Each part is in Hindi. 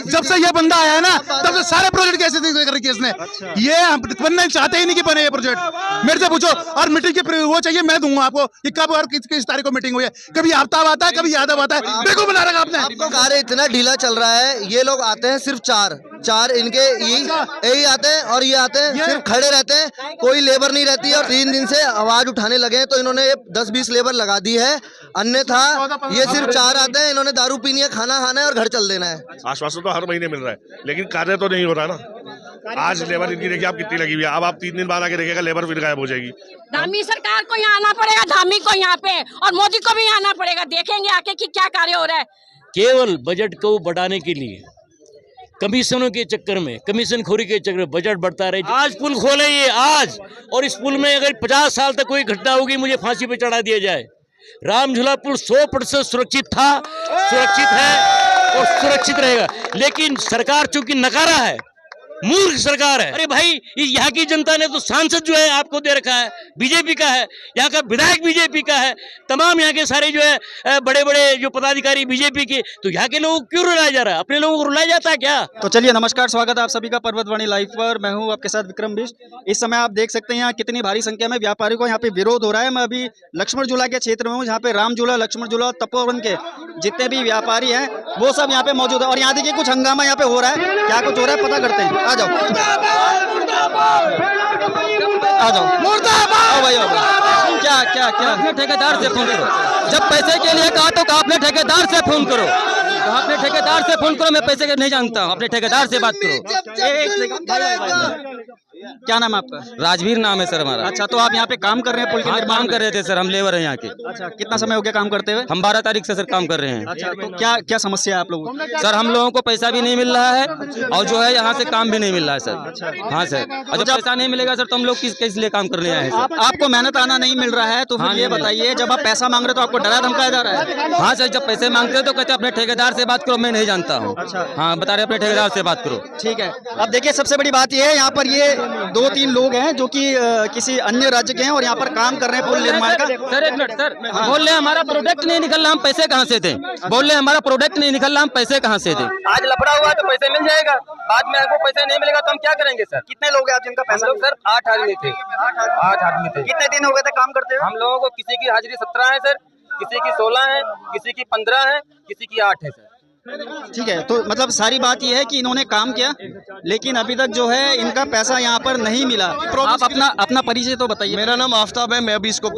जब से ये बंदा आया है ना तब से सारे प्रोजेक्ट कैसे कर रखी है इसने। ये बनना चाहते ही नहीं कि बने ये प्रोजेक्ट। मेरे से पूछो और मीटिंग की वो चाहिए मैं दूंगा आपको कि कब और किस तारीख को मीटिंग हुई है। कभी आफ्ताब आता है कभी यादव आता है। देखो बना रखा आपने। कार्य इतना ढीला चल रहा है। ये लोग आते हैं सिर्फ चार इनके यही आते हैं और ये आते हैं सिर्फ खड़े रहते हैं। कोई लेबर नहीं रहती है और 3 दिन से आवाज उठाने लगे हैं तो इन्होंने 10-20 लेबर लगा दी है। अन्यथा ये सिर्फ 4 आते हैं। इन्होंने दारू पीनी है, खाना खाना है और घर चल देना है। आश्वासन तो हर महीने मिल रहा है लेकिन कार्य तो नहीं हो रहा ना। आज लेबर इनकी देखिए आप कितनी लगी हुई है। अब आप 3 दिन बाद आके देखिएगा लेबर फिर गायब हो जाएगी। धामी सरकार को यहाँ आना पड़ेगा, धामी को यहाँ पे, और मोदी को भी आना पड़ेगा। देखेंगे आके कि क्या कार्य हो रहा है। केवल बजट को बढ़ाने के लिए कमीशनों के चक्कर में, कमीशन खोरी के चक्कर में बजट बढ़ता रहे। आज पुल खोले ये आज, और इस पुल में अगर 50 साल तक कोई घटना होगी मुझे फांसी पे चढ़ा दिया जाए। राम झूला पुल 100% सुरक्षित था, सुरक्षित है और सुरक्षित रहेगा। लेकिन सरकार चूंकि नकारा है, मूर्ख सरकार है। अरे भाई यहाँ की जनता ने तो सांसद जो है आपको दे रखा है, बीजेपी का है, यहाँ का विधायक बीजेपी का है, तमाम यहाँ के सारे जो है बड़े बड़े जो पदाधिकारी बीजेपी के। तो यहाँ के लोगों को क्यों रुलाया जा रहा है? अपने लोगों को रुलाया जाता है क्या? तो चलिए नमस्कार, स्वागत है आप सभी का पर्वतवाणी लाइव पर। मैं हूँ आपके साथ विक्रम बिष्ट। इस समय आप देख सकते हैं यहाँ कितनी भारी संख्या में व्यापारियों को यहाँ पे विरोध हो रहा है। मैं अभी लक्ष्मण झूला के क्षेत्र में हूँ जहाँ पे राम झूला, लक्ष्मण झूला, तपोवन के जितने भी व्यापारी हैं वो सब यहाँ पे मौजूद है। और यहाँ देखिए कुछ हंगामा यहाँ पे हो रहा है। क्या कुछ हो रहा है पता करते हैं। आ जाओ आ जाओ आओ भाई, आओ भाई। क्या क्या क्या अपने ठेकेदार से फोन करो। जब पैसे के लिए कहा तो अपने ठेकेदार से फोन करो। तो अपने ठेकेदार से फोन करो। मैं पैसे के नहीं जानता हूँ, अपने ठेकेदार से बात करो। क्या नाम है आपका? राजवीर नाम है सर हमारा। अच्छा, तो आप यहाँ पे काम कर रहे हैं पुल के निर्माण काम कर रहे थे सर, हम लेबर हैं यहाँ के। अच्छा, कितना समय हो गया काम करते हुए? हम 12 तारीख से सर काम कर रहे हैं। अच्छा, तो क्या क्या समस्या है आप लोगों की? सर हम लोगों को पैसा भी नहीं मिल रहा है और जो है यहाँ से काम भी नहीं मिल रहा है सर। हाँ सर, और जब पैसा नहीं मिलेगा सर तो हम लोग किस लिए काम करने आए हैं? आपको मेहनत आना नहीं मिल रहा है तो फिर ये बताइए, जब आप पैसा मांग रहे तो आपको डरा धमकाया जा रहा है? हाँ सर, जब पैसे मांगते हैं तो कहते हैं अपने ठेकेदार से बात करो। मैं नहीं जानता हूँ। अच्छा, हाँ बता रहे अपने ठेकेदार से बात करो। ठीक है। अब देखिए सबसे बड़ी बात ये है, यहाँ पर ये 2-3 लोग हैं जो कि किसी अन्य राज्य के हैं और यहाँ पर काम कर रहे हैं पुल निर्माण का। सर एक मिनट सर, बोल रहे हमारा प्रोडक्ट नहीं निकल रहा, हम पैसे कहाँ से दें? बोल रहे हमारा प्रोडक्ट नहीं निकल रहा, हम पैसे कहाँ से दें? आज लफड़ा हुआ तो पैसे मिल जाएगा, बाद में आपको पैसे नहीं मिलेगा तो हम क्या करेंगे सर? कितने लोग हैं आप जिनका पैसा? सर 8 आदमी थे। 8 आदमी थे। कितने दिन हो गए थे काम करते हुए? हम लोगों को किसी की हाजिरी 17 है सर, किसी की 16 है, किसी की 15 है, किसी की 8 है सर। ठीक है, तो मतलब सारी बात यह है कि इन्होंने काम किया लेकिन अभी तक जो है इनका पैसा यहाँ पर नहीं मिला। आप अपना परिचय तो बताइए। मेरा नाम आफ्ताब है। मैं अभी इसको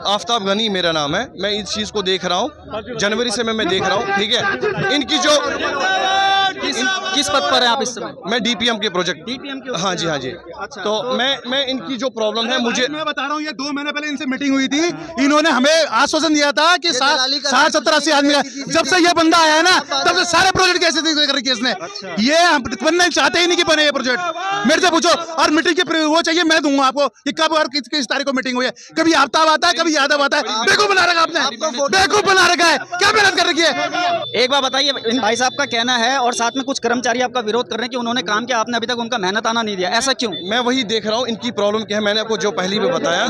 आफ्ताब गनी मेरा नाम है। मैं इस चीज़ को देख रहा हूँ, जनवरी से मैं देख रहा हूँ। ठीक है, इनकी जो किस पद पर है आप इस समय? मैं डीपीएम के प्रोजेक्ट। डीपीएम के? हाँ जी, हाँ जी। अच्छा, तो मैं इनकी जो प्रॉब्लम है मुझे मैं बता रहा हूँ, ये 2 महीने पहले इनसे मीटिंग हुई थी। इन्होंने हमें आश्वासन दिया था कि 60-70-80 आदमी का। जब से ये बंदा आया है ना तब से सारे प्रोजेक्ट कैसे कर रखी है इसने। ये बनना चाहते ही नहीं कि बने ये प्रोजेक्ट। मेरे से पूछो और मीटिंग की वो चाहिए मैं दूंगा आपको कि कब और किस तारीख को मीटिंग हुई है। कभी आफ्ताब आता है कभी यादव आता है। बेवकूफ बना रखा आपने, बेवकूफ बना रखा है। क्या मेहनत कर रखी है? एक बार बताइए, इन भाई साहब का कहना है और साथ में कुछ कर्मचारी आपका विरोध कर रहे हैं कि उन्होंने काम किया, आपने अभी तक उनका मेहनत आना नहीं दिया, ऐसा क्यों? मैं वही देख रहा हूँ इनकी प्रॉब्लम क्या है। मैंने आपको जो पहले भी बताया,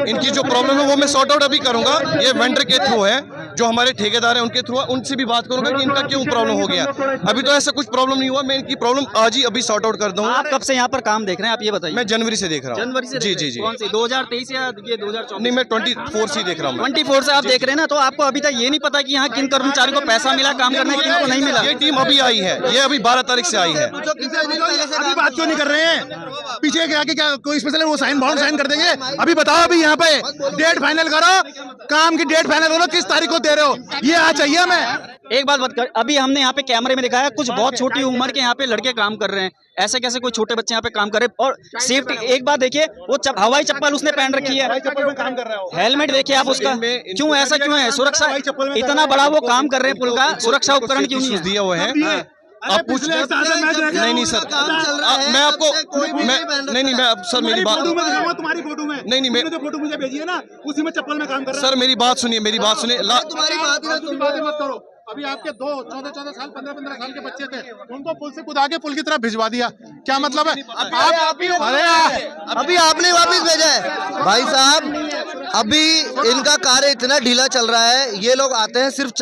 इनकी जो प्रॉब्लम है वो मैं सॉर्ट आउट अभी करूंगा। ये वेंडर के थ्रू है, जो हमारे ठेकेदार हैं उनके थ्रू, उनसे भी बात करूंगा कि इनका क्यों प्रॉब्लम हो गया। अभी तो ऐसा कुछ प्रॉब्लम नहीं हुआ। मैं इनकी प्रॉब्लम आज ही अभी सॉर्ट आउट कर दूंगा। आप कब से यहाँ पर काम देख रहे हैं आप ये बताइए? मैं जनवरी से देख रहा हूँ। जनवरी से? जी जी जी। कौन सी 2023 या ये 2024? नहीं, मैं 24 से देख रहा हूँ। 24 से आप देख रहे हैं ना, तो आपको अभी तक ये नहीं पता कि यहाँ किन कर्मचारी को पैसा मिला काम करने, किन को नहीं मिला? ये टीम अभी आई है, ये अभी 12 तारीख से आई है। अभी बात क्यों नहीं कर रहे हैं? पीछे के आगे क्या कोई स्पेशल वो साइन बाउंड साइन कर देंगे? अभी बताओ, अभी यहाँ पे डेट फाइनल करो, काम की डेट फाइनल करो, किस तारीख को दे रहे हो, ये आज चाहिए हमें। एक बात बता, अभी हमने यहाँ पे कैमरे में दिखाया कुछ बहुत छोटी उम्र के यहाँ पे लड़के काम कर रहे हैं। ऐसे कैसे कोई छोटे बच्चे यहाँ पे काम कर रहे हैं? और सेफ्टी एक बात देखिए, वो हवाई चप्पल उसने पहन रखी है, हेलमेट देखिए आप उसका। क्यों ऐसा क्यों है? सुरक्षा इतना बड़ा वो काम कर रहे हैं पुल का, सुरक्षा उपकरण क्यों नहीं दिया हुआ है? आप पूछ नहीं सर, मैं आपको नहीं मैं सर मेरी बात तुम्हारी फोटो में नहीं मैं जो फोटो मुझे भेजी है ना उसी में चप्पल में काम कर रहा है। सर मेरी बात सुनिए, मेरी बात सुनिए। बातें मत करो। अभी आपके 14 साल 15 साल के बच्चे थे, उनको पुल से कूदा के पुल की तरफ भिजवा दिया, क्या मतलब है? अभी आपने वापस भेजा है भाई साहब। अभी इनका कार्य इतना ढीला चल रहा है। ये लोग आते हैं सिर्फ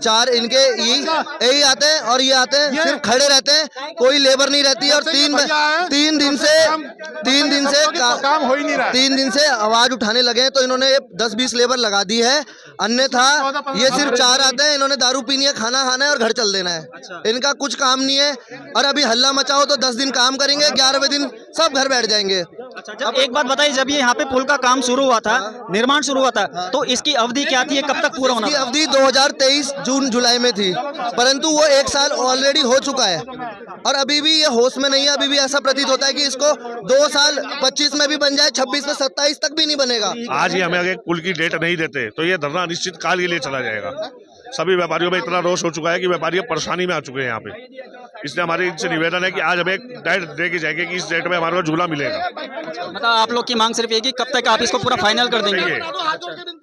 चार इनके यही आते हैं और ये आते हैं, सिर्फ खड़े रहते हैं, कोई लेबर नहीं रहती है। और तीन दिन से आवाज उठाने लगे हैं, तो इन्होंने 10-20 लेबर लगा दी है। अन्यथा ये सिर्फ चार आते हैं, इन्होंने दारू पीनी है, खाना खाना है और घर चल देना है। इनका कुछ काम नहीं है। और अभी हल्ला मचाओ तो 10 दिन काम करेंगे, 11वें दिन सब घर बैठ जाएंगे। अच्छा, जब एक बात बताइए, जब ये यहाँ पे पुल का काम शुरू हुआ था, निर्माण शुरू हुआ था, तो इसकी अवधि क्या थी, कब तक पूरा होना था? अवधि 2023 जून जुलाई में थी, परंतु वो 1 साल ऑलरेडी हो चुका है और अभी भी ये होश में नहीं है। अभी भी ऐसा प्रतीत होता है कि इसको 2 साल 25 में भी बन जाए, 26 में, 27 तक भी नहीं बनेगा। आज ही हमें अगर पुल की डेट नहीं देते तो ये धरना अनिश्चित काल के लिए चला जाएगा। सभी व्यापारियों में इतना रोष हो चुका है कि व्यापारी परेशानी में आ चुके हैं यहाँ पे। इसलिए हमारी इनसे निवेदन है कि आज हमें डेट दे के जाएगी कि इस डेट में हमारे को झूला मिलेगा। मतलब आप लोग की मांग सिर्फ एक ही, कब तक आप इसको पूरा फाइनल कर देंगे?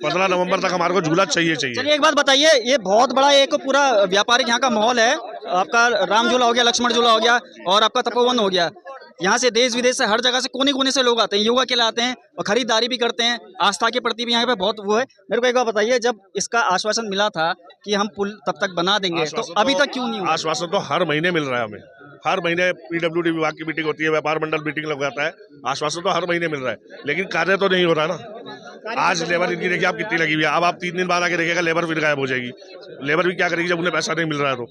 15 नवंबर तक हमारे को झूला चाहिए। चलिए एक बात बताइए, ये बहुत बड़ा एक पूरा व्यापारिक यहाँ का माहौल है। आपका राम झूला हो गया, लक्ष्मण झूला हो गया और आपका तपोवन हो गया। यहाँ से देश विदेश से हर जगह से कोने कोने से लोग आते हैं, योगा के लिए आते हैं और खरीदारी भी करते हैं। आस्था के प्रति भी यहाँ पे बहुत वो है। मेरे को एक बात बताइए, जब इसका आश्वासन मिला था कि हम पुल तब तक बना देंगे, तो अभी तक क्यों नहीं हुआ? आश्वासन तो हर महीने मिल रहा है हमें। हर महीने PWD विभाग की मीटिंग होती है, व्यापार मंडल मीटिंग लगाता है। आश्वासन तो हर महीने मिल रहा है, लेकिन कार्य तो नहीं हो रहा ना। आज लेबर इनकी देखिए आप कितनी लगी हुई है। अब आप 3 दिन बाद आके देखिएगा लेबर फिर गायब हो जाएगी। लेबर भी क्या करेगी जब उन्हें पैसा नहीं मिल रहा है? तो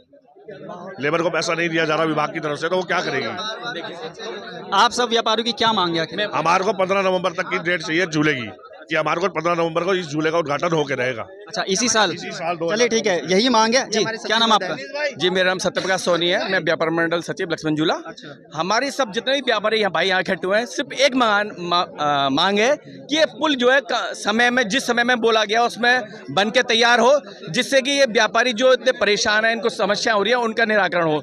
लेबर को पैसा नहीं दिया जा रहा विभाग की तरफ से, तो वो क्या करेगी? आप सब व्यापारियों की क्या मांग है? हमारे को 15 नवंबर तक की डेट चाहिए झूले की, कि हमारे को 15 नवंबर को इस झूले का उद्घाटन होकर रहेगा। अच्छा, इसी साल? चलिए ठीक है, यही मांग है जी। क्या नाम आपका? जी, मेरा नाम सत्यप्रकाश सोनी है, मैं व्यापार मंडल सचिव लक्ष्मण झूला। हमारी सब जितने भी व्यापारी यहाँ भाई यहाँ इकट्ठे हुए हैं, सिर्फ एक मांग है कि ये पुल जो है समय में, जिस समय में बोला गया उसमें बन के तैयार हो, जिससे कि ये व्यापारी जो इतने परेशान है, इनको समस्या हो रही है, उनका निराकरण हो।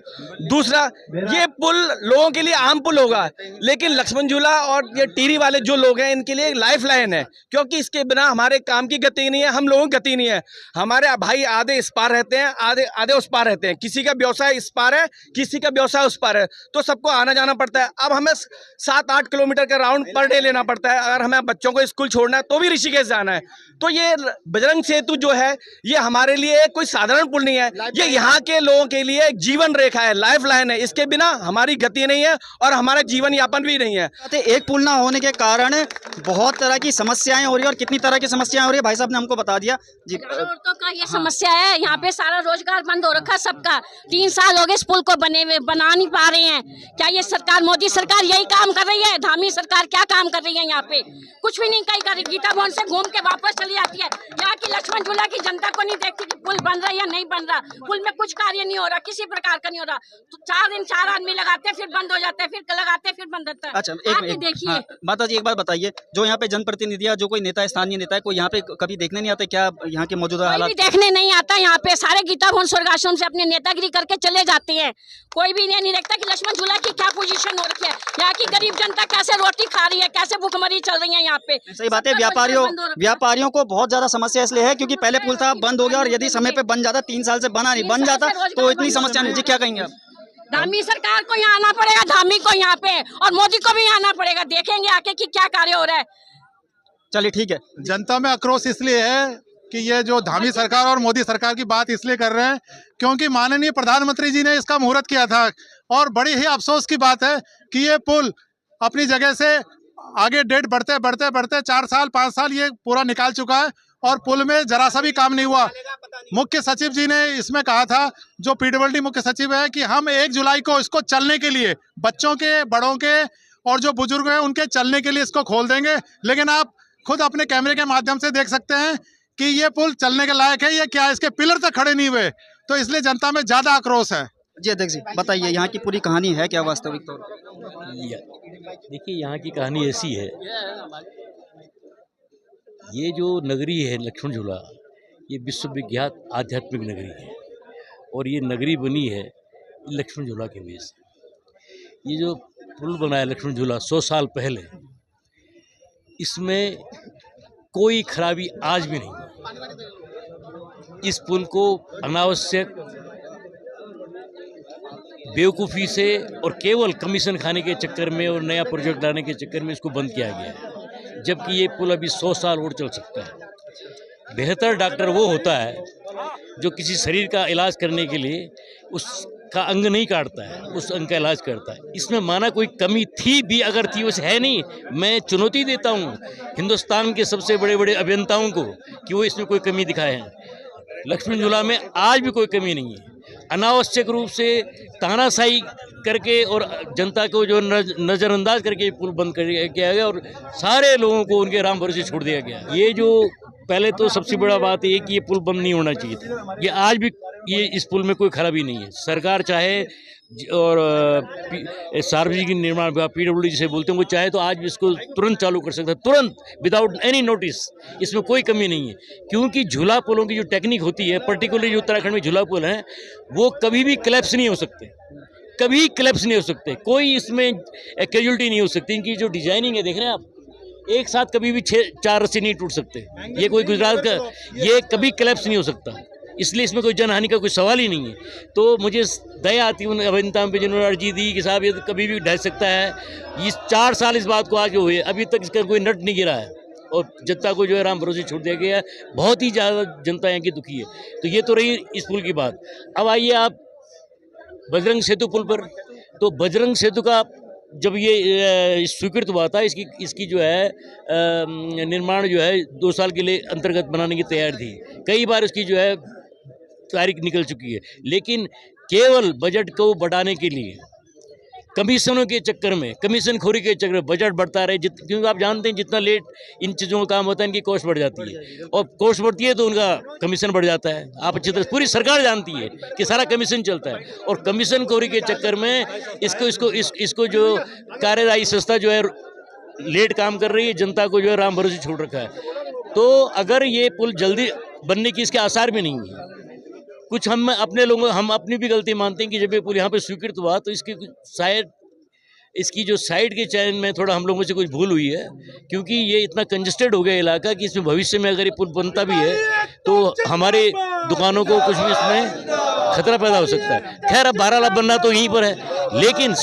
दूसरा, ये पुल लोगों के लिए आम पुल होगा, लेकिन लक्ष्मण झूला और ये टिहरी वाले जो लोग हैं, इनके लिए लाइफ लाइन है, क्योंकि इसके बिना हमारे काम की गति नहीं है, हम लोगों की गति नहीं है। हमारे भाई आधे इस पार रहते हैं, आधे उस पार रहते हैं। किसी का व्यवसाय इस पार है, किसी का व्यवसाय उस पार है, तो सबको आना जाना पड़ता है। अब हमें 7-8 किलोमीटर का राउंड पर डे लेना पड़ता है। अगर हमें बच्चों को स्कूल छोड़ना है तो भी ऋषिकेश जाना है। तो ये बजरंग सेतु जो है, ये हमारे लिए कोई साधारण पुल नहीं है, ये यहाँ के लोगों के लिए एक जीवन रेखा है, लाइफ लाइन है। इसके बिना हमारी गति नहीं है और हमारा जीवन यापन भी नहीं है। एक पुल ना होने के कारण बहुत तरह की समस्याएं हो रही है, और कितनी तरह की समस्याएं हो रही है भाई साहब ने हमको बता दिया जी। औरतों का ये समस्या है, यहाँ पे सारा रोजगार बंद हो रखा सबका। 3 साल हो गए इस पुल को बने हुए, बना नहीं पा रहे हैं। क्या ये सरकार, मोदी सरकार यही काम कर रही है? धामी सरकार क्या काम कर रही है? यहाँ पे कुछ भी नहीं कहीं कर रही। गीता भवन से घूम के वापस चली जाती है। यहाँ की लक्ष्मण झूला की जनता को नहीं देखती कि पुल बन रहा है या नहीं बन रहा। पुल में कुछ कार्य नहीं हो रहा, किसी प्रकार का नहीं हो रहा। तो 4 दिन 4 आदमी लगाते हैं, फिर बंद हो जाते हैं, फिर लगाते हैं, फिर बंद होता है। अच्छा, एक देखिए माता जी, एक बात बताइए, जो यहाँ पे जनप्रतिनिधि, जो कोई नेता, स्थानीय नेता है, कोई यहाँ पे कभी देखने नहीं आते क्या? यहाँ के मौजूदा हालात देखने नहीं आता। यहाँ पे सारे गीता भवन स्वर्ग आश्रम से अपने नेतागिरी करके चले जाते हैं। कोई भी नहीं देखता कि लक्ष्मण झूला की क्या पोजीशन हो रखी है, यहाँ की गरीब जनता कैसे रोटी खा रही है, कैसे भूखमरी चल रही है यहाँ पे। सही बात है। व्यापारियों को बहुत ज्यादा समस्या इसलिए है क्योंकि पहले पुल था, बंद हो गया, और यदि समय पे बन जाता, 3 साल से बना नहीं, बन जाता तो इतनी समस्या नहीं। जी, क्या कहेंगे आप? धामी सरकार को यहाँ आना पड़ेगा, धामी को यहाँ पे, और मोदी को भी आना पड़ेगा। देखेंगे आके कि क्या कार्य हो रहा है। चलिए ठीक है। जनता में आक्रोश इसलिए है कि ये जो धामी सरकार और मोदी सरकार की बात इसलिए कर रहे हैं क्योंकि माननीय प्रधानमंत्री जी ने इसका मुहूर्त किया था, और बड़ी ही अफसोस की बात है कि ये पुल अपनी जगह से आगे डेट बढ़ते बढ़ते बढ़ते 4 साल 5 साल ये पूरा निकाल चुका है, और पुल में जरा सा भी काम नहीं हुआ। मुख्य सचिव जी ने इसमें कहा था, जो PWD मुख्य सचिव है, कि हम 1 जुलाई को इसको चलने के लिए, बच्चों के, बड़ों के और जो बुजुर्ग हैं उनके चलने के लिए इसको खोल देंगे। लेकिन आप खुद अपने कैमरे के माध्यम से देख सकते हैं कि ये पुल चलने के लायक है, ये क्या, इसके पिलर तक खड़े नहीं हुए। तो इसलिए जनता में ज्यादा आक्रोश है। जी अध्यक्ष जी, बताइए यहाँ की पूरी कहानी है क्या वास्तविक तौर पर? देखिए, यहाँ की कहानी ऐसी है, ये जो नगरी है लक्ष्मण झूला, ये विश्वविख्यात आध्यात्मिक नगरी है, और ये नगरी बनी है लक्ष्मण झूला के वजह से। ये जो पुल बना है लक्ष्मण झूला 100 साल पहले, इसमें कोई खराबी आज भी नहीं। इस पुल को अनावश्यक बेवकूफ़ी से और केवल कमीशन खाने के चक्कर में और नया प्रोजेक्ट लाने के चक्कर में इसको बंद किया गया है, जबकि ये पुल अभी 100 साल और चल सकता है। बेहतर डॉक्टर वो होता है जो किसी शरीर का इलाज करने के लिए उसका अंग नहीं काटता है, उस अंग का इलाज करता है। इसमें माना कोई कमी थी भी, अगर थी वैसे है नहीं। मैं चुनौती देता हूँ हिंदुस्तान के सबसे बड़े बड़े अभियंताओं को कि वो इसमें कोई कमी दिखाए हैं। लक्ष्मण झूला में आज भी कोई कमी नहीं है। अनावश्यक रूप से तानाशाही करके और जनता को जो नज़रअंदाज करके पुल बंद कर किया गया और सारे लोगों को उनके राम भरोसे छोड़ दिया गया। ये जो पहले तो सबसे बड़ा बात है कि ये पुल बंद नहीं होना चाहिए था। ये आज भी ये इस पुल में कोई खराबी नहीं है। सरकार चाहे और सार्वजनिक निर्माण विभाग PWD जिसे बोलते हैं, वो चाहे तो आज भी इसको तुरंत चालू कर सकता है, तुरंत, विदाउट एनी नोटिस। इसमें कोई कमी नहीं है, क्योंकि झूला पुलों की जो टेक्निक होती है, पर्टिकुलरली जो उत्तराखंड में झूला पुल हैं, वो कभी भी क्लैप्स नहीं हो सकते, कभी क्लैप्स नहीं हो सकते, कोई इसमें कैजुअलिटी नहीं हो सकती। इनकी जो डिजाइनिंग है, देख रहे हैं आप, एक साथ कभी भी 6-4 रस्सी नहीं टूट सकते। ये कोई गुजरात का, ये कभी क्लैप्स नहीं हो सकता, इसलिए इसमें कोई जनहानि का कोई सवाल ही नहीं है। तो मुझे दया आती है उन अभियंताओं पे जिन्होंने अर्जी दी कि साहब ये तो कभी भी ढह सकता है। इस 4 साल इस बात को आज हुए, अभी तक इसका कोई नट नहीं गिरा है और जनता को जो है राम भरोसे छोड़ दिया गया है। बहुत ही ज़्यादा जनता यहाँ की दुखी है। तो ये तो रही इस पुल की बात। अब आइए आप बजरंग सेतु पुल पर। तो बजरंग सेतु का जब ये स्वीकृत हुआ था, इसकी जो है निर्माण जो है 2 साल के लिए अंतर्गत बनाने की तैयार थी। कई बार इसकी जो है तारीख निकल चुकी है, लेकिन केवल बजट को बढ़ाने के लिए कमीशनों के चक्कर में, कमीशन खोरी के चक्कर में बजट बढ़ता रहे। क्योंकि आप जानते हैं जितना लेट इन चीज़ों का काम होता है, इनकी कॉस्ट बढ़ जाती है, और कॉस्ट बढ़ती है तो उनका कमीशन बढ़ जाता है। आप अच्छी तरह, पूरी सरकार जानती है कि सारा कमीशन चलता है, और कमीशन खोरी के चक्कर में इसको जो कार्यदायी संस्था जो है लेट काम कर रही है, जनता को जो है राम भरोसे छोड़ रखा है। तो अगर ये पुल जल्दी बनने की इसके आसार भी नहीं है। कुछ हम अपनी भी गलती मानते हैं कि जब ये पुल यहाँ पे स्वीकृत हुआ तो इसकी जो साइड के चयन में थोड़ा हम लोगों से कुछ भूल हुई है, क्योंकि ये इतना कंजेस्टेड हो गया इलाका कि इसमें भविष्य में अगर ये पुल बनता भी है तो हमारे दुकानों को कुछ भी इसमें खतरा पैदा हो सकता है। खैर, अब 12 लाख बनना तो यहीं पर है, लेकिन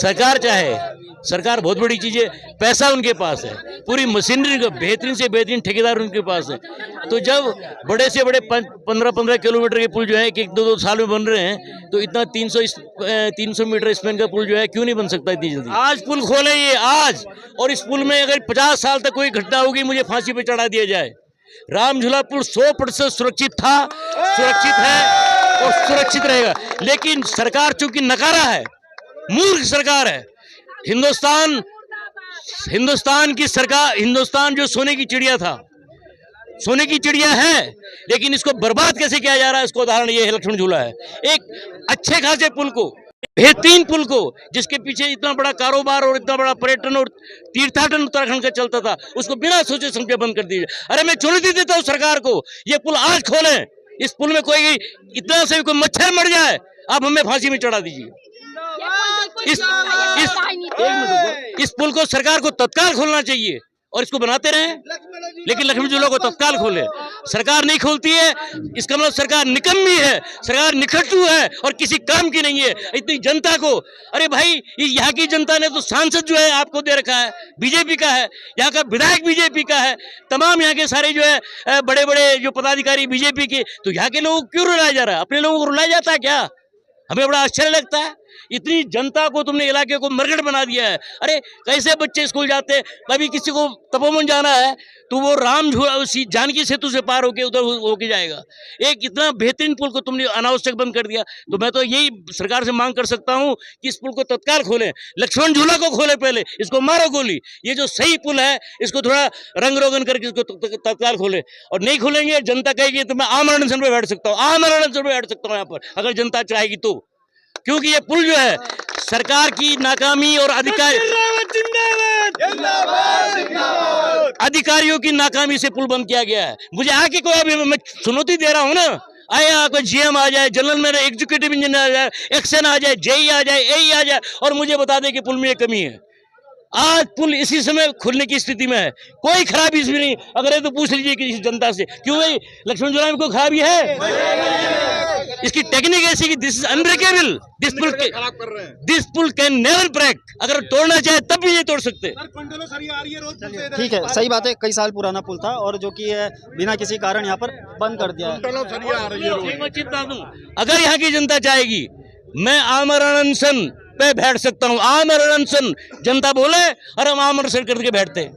सरकार बहुत बड़ी चीज़ है, पैसा उनके पास है, पूरी मशीनरी का बेहतरीन से बेहतरीन ठेकेदार उनके पास है। तो जब बड़े से बड़े 15-15 किलोमीटर के पुल जो है 1-2 साल में बन रहे हैं, तो इतना 300 मीटर स्पेन का पुल जो है क्यों नहीं बन सकता इतनी जल्दी। आज पुल खोले ये आज, और इस पुल में अगर 50 साल तक कोई घटना होगी, मुझे फांसी पे चढ़ा दिया जाए। राम झूला पुल 100% सुरक्षित था, सुरक्षित है और सुरक्षित रहेगा। लेकिन सरकार चूंकि नकारा है, मूर्ख सरकार है। हिंदुस्तान की सरकार, हिंदुस्तान जो सोने की चिड़िया था, सोने की चिड़िया है, लेकिन इसको बर्बाद कैसे किया जा रहा है, इसका उदाहरण ये है लक्ष्मण झूला है। एक अच्छे खासे पुल को, बेहतरीन पुल को, जिसके पीछे इतना बड़ा कारोबार और इतना बड़ा पर्यटन और तीर्थाटन उत्तराखंड का चलता था, उसको बिना सोचे समझे बंद कर दीजिए। अरे मैं चुनौती देता हूँ सरकार को, ये पुल आज खोलें। इस पुल में कोई इतना से कोई मच्छर मर जाए, आप हमें फांसी में चढ़ा दीजिए। इस पुल को सरकार को तत्काल खोलना चाहिए और इसको बनाते रहें, लेकिन लक्ष्मण झूला को तत्काल खोले। सरकार नहीं खोलती है, इसका मतलब सरकार निकम्मी है, सरकार निखटू है और किसी काम की नहीं है। इतनी जनता को, अरे भाई, यहाँ की जनता ने तो सांसद जो है आपको दे रखा है, बीजेपी का है, यहाँ का विधायक बीजेपी का है, तमाम यहाँ के सारे जो है बड़े बड़े जो पदाधिकारी बीजेपी के। तो यहाँ के लोगों को क्यों रुलाया जा रहा है? अपने लोगों को रुलाया जाता है क्या? हमें बड़ा आश्चर्य लगता है। इतनी जनता को तुमने इलाके को मरगट बना दिया है। अरे कैसे बच्चे स्कूल जाते हैं? अभी किसी को तपोवन जाना है तो वो राम झूला जानकी सेतु से पार होके उधर होके जाएगा। एक इतना बेहतरीन पुल को तुमने अनावश्यक बंद कर दिया। तो मैं तो यही सरकार से मांग कर सकता हूँ कि इस पुल को तत्काल खोलें, लक्ष्मण झूला को खोले, पहले इसको मारो गोली। ये जो सही पुल है इसको थोड़ा रंग रोगन करके इसको तत्काल खोले, और नहीं खोलेंगे जनता कहेगी तो मैं आमरण अनशन पे बैठ सकता हूँ, आमरण अनशन पे बैठ सकता हूँ यहाँ पर, अगर जनता चाहेगी तो। क्योंकि ये पुल जो है सरकार की नाकामी और अधिकारियों की नाकामी से पुल बंद किया गया है। मुझे आके कोई, अभी मैं चुनौती दे रहा हूँ ना, आया कोई GM आ जाए, जनरल मैनेजर, एग्जीक्यूटिव इंजीनियर आ जाए, एक्शन आ जाए, JE आ जाए, AE आ जाए और मुझे बता दे कि पुल में ये कमी है। आज पुल इसी समय खुलने की स्थिति में है, कोई खराबी इसमें नहीं। अगर ये तो पूछ लीजिए किसी जनता से, क्यों भाई लक्ष्मण झूला में कोई खराबी है? इसकी टेक्निक ऐसी कि दिस इज अनब्रेकेबल, दिस पुल कैन नेवर ब्रेक। अगर तोड़ना चाहे तब भी नहीं तोड़ सकते। ठीक है, सही बात है, कई साल पुराना पुल था और जो कि बिना किसी कारण यहाँ पर बंद कर दिया है। मैं चिंता दूं, अगर यहाँ की जनता चाहेगी मैं आमरण अनशन पे बैठ सकता हूँ। आमरण अनशन जनता बोले और हम आमरण अनशन करके बैठते,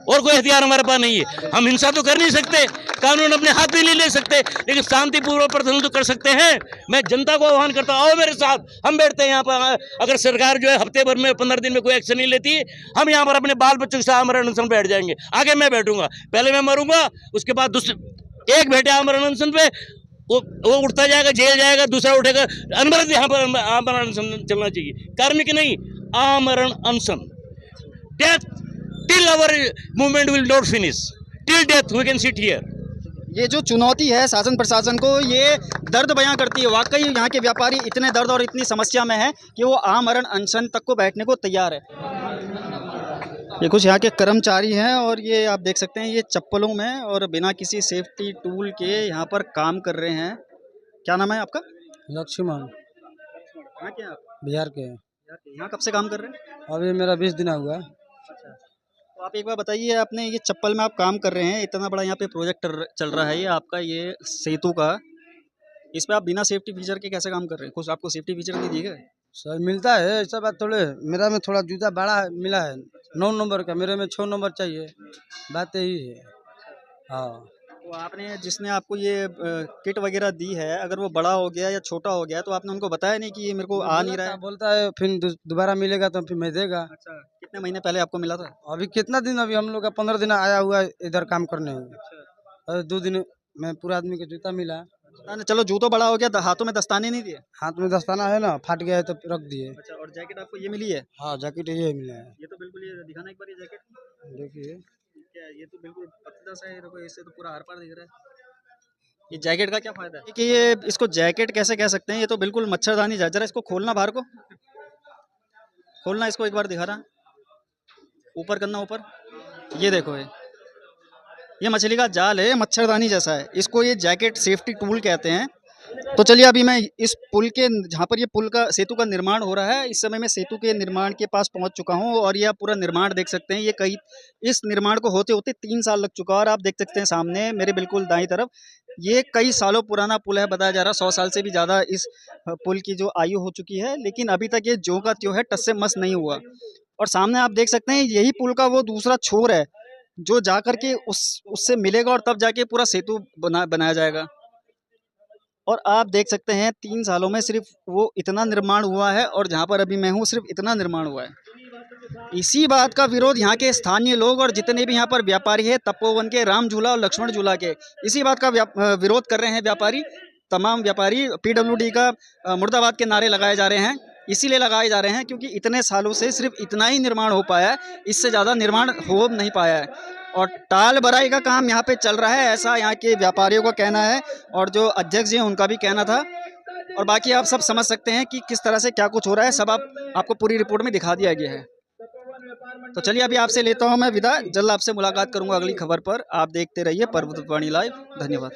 और कोई हथियार हमारे पास नहीं है। हम हिंसा तो कर नहीं सकते, कानून अपने हाथ में नहीं ले सकते, लेकिन शांतिपूर्वक प्रदर्शन तो कर सकते हैं। मैं जनता को आह्वान करता हूँ, आओ मेरे साथ, हम बैठते हैं यहाँ पर। अगर सरकार जो है हफ्ते भर में 15 दिन में कोई एक्शन नहीं लेती, हम यहाँ पर अपने बाल बच्चों के साथ आमरण अनशन बैठ जाएंगे। आगे मैं बैठूंगा, पहले मैं मरूंगा, उसके बाद दूसरे एक बैठे आमरण अनशन पे, वो उठता जाएगा, जेल जाएगा, दूसरा उठेगा। अनवरत यहाँ पर आमरण अनशन चलना चाहिए, कार्मिक नहीं, आमरण अनशन। Death till our movement will not finish, till death we can sit here। ये जो चुनौती है शासन प्रशासन को, ये दर्द बयां करती है। वाकई यहाँ के व्यापारी इतने दर्द और इतनी समस्या में है कि वो आमरण अनशन तक को बैठने को तैयार है। ये कुछ यहाँ के कर्मचारी हैं और ये आप देख सकते हैं, ये चप्पलों में और बिना किसी सेफ्टी टूल के यहाँ पर काम कर रहे हैं। क्या नाम है आपका? लक्ष्मण। कहाँ के हैं आप? बिहार के। यहाँ कब से काम कर रहे हैं? अभी मेरा 20 दिन हुआ है। तो आप एक बार बताइए, आपने ये चप्पल में आप काम कर रहे हैं, इतना बड़ा यहाँ पे प्रोजेक्ट चल रहा है ये आपका, ये सेतु का, इस पे आप बिना सेफ्टी फीचर के कैसे काम कर रहे हैं? कुछ आपको सेफ्टी फीचर नहीं दिए गए? सर मिलता है, ऐसा बात थोड़े। मेरा में थोड़ा जूता बड़ा मिला है, 9 नंबर का, मेरे में 6 नंबर चाहिए, बात यही है। हाँ, तो आपने जिसने आपको ये किट वगैरह दी है, अगर वो बड़ा हो गया या छोटा हो गया तो आपने उनको बताया नहीं कि ये मेरे को आ नहीं रहा है? बोलता है फिर दोबारा मिलेगा तो फिर मैं देगा। अच्छा, कितने महीने पहले आपको मिला था? अभी कितना दिन, अभी हम लोग का 15 दिन आया हुआ है इधर काम करने में। अभी 2 दिन में पूरा आदमी को जूता मिला। चलो जूता बड़ा हो गया, हाथों में दस्ताने नहीं दिए? हाथ में दस्ताना है ना, फट गया है तो रख दिए। अच्छा, और जैकेट आपको ये मिली है? हाँ, जैकेट ये मिला है। ये तो बिल्कुल, ये दिखाना एक बार ये जैकेट, देखिए क्या ये तो बिल्कुल पतला सा है, देखो इससे तो पूरा आर पार दिख रहा है। ये जैकेट का क्या फायदा है कि ये इसको जैकेट कैसे कह सकते हैं? ये तो बिल्कुल मच्छरदानी। जरा इसको खोलना, बाहर को खोलना, इसको एक बार दिखा रहा, ऊपर करना, ऊपर। ये देखो, ये मछली का जाल है, मच्छरदानी जैसा है, इसको ये जैकेट सेफ्टी टूल कहते हैं। तो चलिए, अभी मैं इस पुल के, जहाँ पर ये पुल का सेतु का निर्माण हो रहा है, इस समय मैं सेतु के निर्माण के पास पहुँच चुका हूँ और यह पूरा निर्माण देख सकते हैं। ये इस निर्माण को होते होते 3 साल लग चुका है और आप देख सकते हैं सामने मेरे बिल्कुल दाईं तरफ, ये कई सालों पुराना पुल है, बताया जा रहा है 100 साल से भी ज़्यादा इस पुल की जो आयु हो चुकी है, लेकिन अभी तक ये ज्यों का त्यों है, टस से मस नहीं हुआ। और सामने आप देख सकते हैं, यही पुल का वो दूसरा छोर है जो जा करके उससे मिलेगा और तब जाके पूरा सेतु बनाया जाएगा। और आप देख सकते हैं 3 सालों में सिर्फ वो इतना निर्माण हुआ है और जहाँ पर अभी मैं हूँ सिर्फ इतना निर्माण हुआ है। इसी बात का विरोध यहाँ के स्थानीय लोग और जितने भी यहाँ पर व्यापारी हैं, तपोवन के, राम झूला और लक्ष्मण झूला के, इसी बात का विरोध कर रहे हैं व्यापारी। तमाम व्यापारी PWD का मुर्दाबाद के नारे लगाए जा रहे हैं, इसीलिए लगाए जा रहे हैं क्योंकि इतने सालों से सिर्फ इतना ही निर्माण हो पाया है, इससे ज़्यादा निर्माण हो नहीं पाया है। और टाल भराई का काम यहाँ पे चल रहा है, ऐसा यहाँ के व्यापारियों का कहना है और जो अध्यक्ष जी हैं उनका भी कहना था। और बाकी आप सब समझ सकते हैं कि किस तरह से क्या कुछ हो रहा है, सब आपको पूरी रिपोर्ट में दिखा दिया गया है। तो चलिए, अभी आपसे लेता हूँ मैं विदा, जल्द आपसे मुलाकात करूँगा अगली खबर पर। आप देखते रहिए पर्वतवाणी लाइव। धन्यवाद।